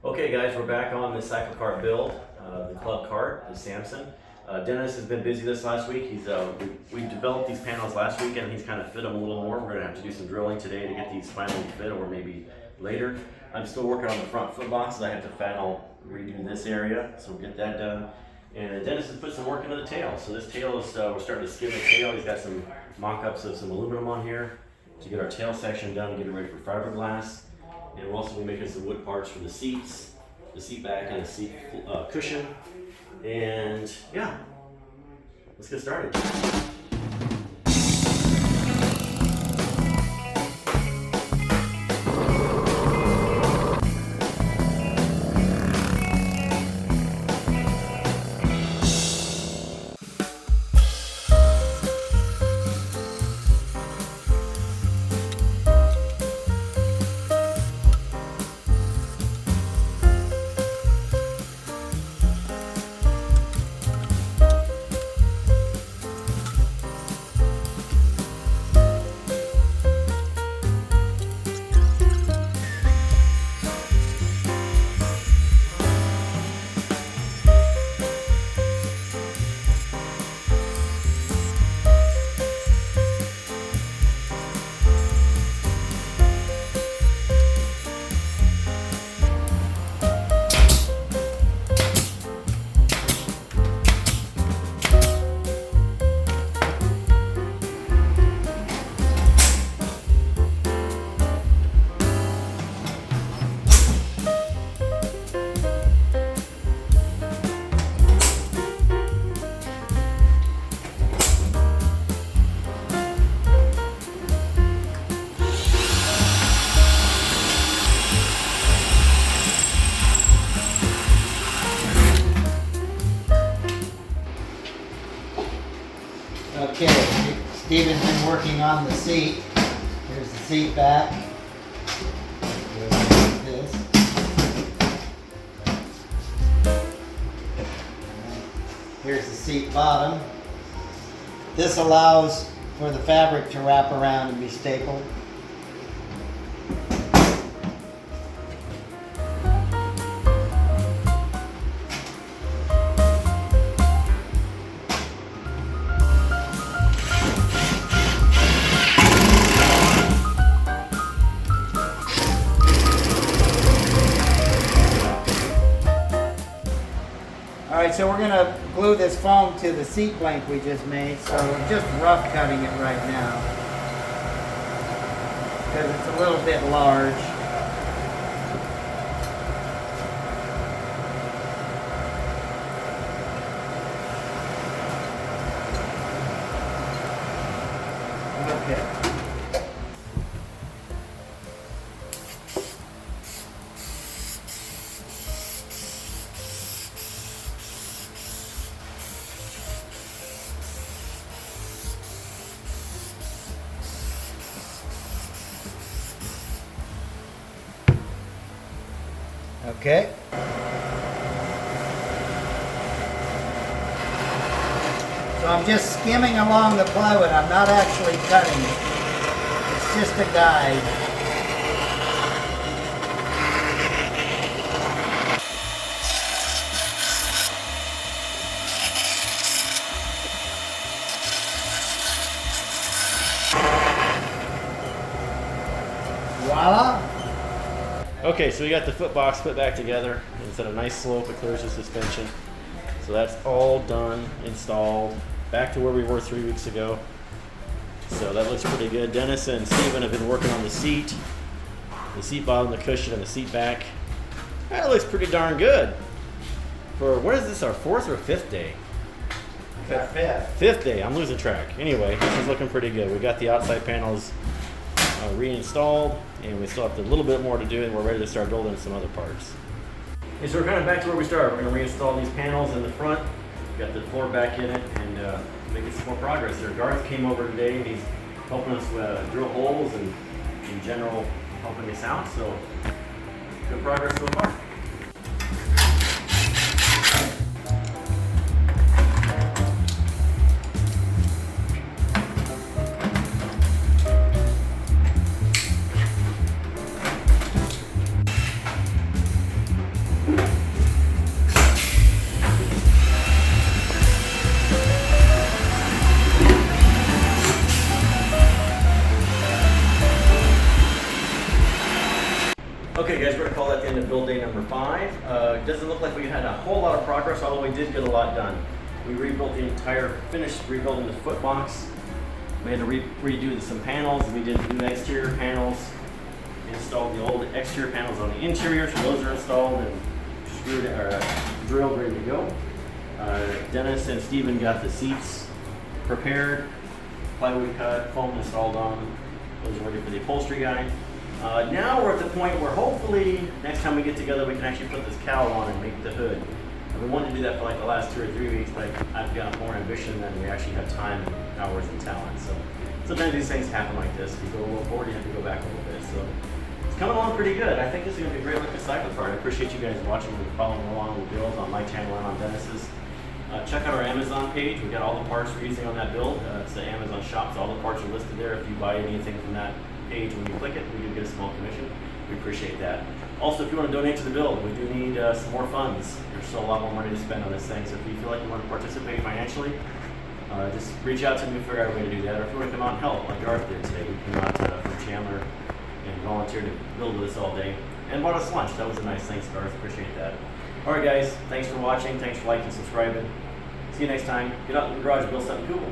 Okay guys, we're back on the CycleKart build, the club cart, the Salmson. Dennis has been busy this last week. We developed these panels last week and he's kind of fit them a little more. We're gonna have to do some drilling today to get these finally fit, or maybe later. I'm still working on the front foot boxes. I have to final redo this area, so we'll get that done. And Dennis has put some work into the tail. So this tail is, we're starting to skim the tail. He's got some mock-ups of some aluminum on here to get our tail section done and get it ready for fiberglass. And we'll also be making some wood parts for the seats, the seat back and the seat cushion. And yeah, let's get started. Okay, Stephen's been working on the seat. Here's the seat back. This. Here's the seat bottom. This allows for the fabric to wrap around and be stapled. Alright, so we're going to glue this foam to the seat blank we just made, so I'm just rough cutting it right now because it's a little bit large. Okay. Okay. So I'm just skimming along the plywood. I'm not actually cutting it. It's just a guide. Voila! Okay, so we got the foot box put back together. It's at a nice slope, it clears the suspension. So that's all done, installed, back to where we were 3 weeks ago. So that looks pretty good. Dennis and Steven have been working on the seat bottom, the cushion, and the seat back. That looks pretty darn good. For, what is this, our 4th or 5th day? Fifth day, I'm losing track. Anyway, this is looking pretty good. We got the outside panels reinstalled, and we still have a little bit more to do, and we're ready to start building some other parts. Okay, so we're kind of back to where we started. We're going to reinstall these panels in the front, got the floor back in it, and making some more progress there. Garth came over today and he's helping us drill holes and in general helping us out, so good progress so far. end of build day number 5. It doesn't look like we had a whole lot of progress, although we did get a lot done. We rebuilt the finished rebuilding the foot box. We had to redo some panels. We did new exterior panels, installed the old exterior panels on the interior, so those are installed and screwed or drilled, ready to go. Dennis and Steven got the seats prepared, plywood cut, foam installed on them. Those are ready for the upholstery guy. Now we're at the point where hopefully next time we get together we can actually put this cowl on and make the hood. I've been wanting to do that for like the last 2 or 3 weeks, but I've got more ambition than we actually have time, hours, and talent. So sometimes these things happen like this. You go a little forward, you have to go back a little bit. So it's coming along pretty good. I think this is going to be a great look at CycleKart. I appreciate you guys watching and following along with builds on my channel and on Dennis's. Check out our Amazon page. We got all the parts we're using on that build. It's the Amazon shop, so all the parts are listed there. If you buy anything from that page when you click it, we do get a small commission. We appreciate that. Also, if you want to donate to the build, we do need some more funds. There's still a lot more money to spend on this thing, so if you feel like you want to participate financially, just reach out to me and figure out a way to do that. Or if you want to come out and help, like Garth did today, we came out from Chandler and volunteered to build with us all day and bought us lunch. That was a nice thing, Garth. Appreciate that. All right, guys. Thanks for watching. Thanks for liking and subscribing. See you next time. Get out in the garage and build something cool.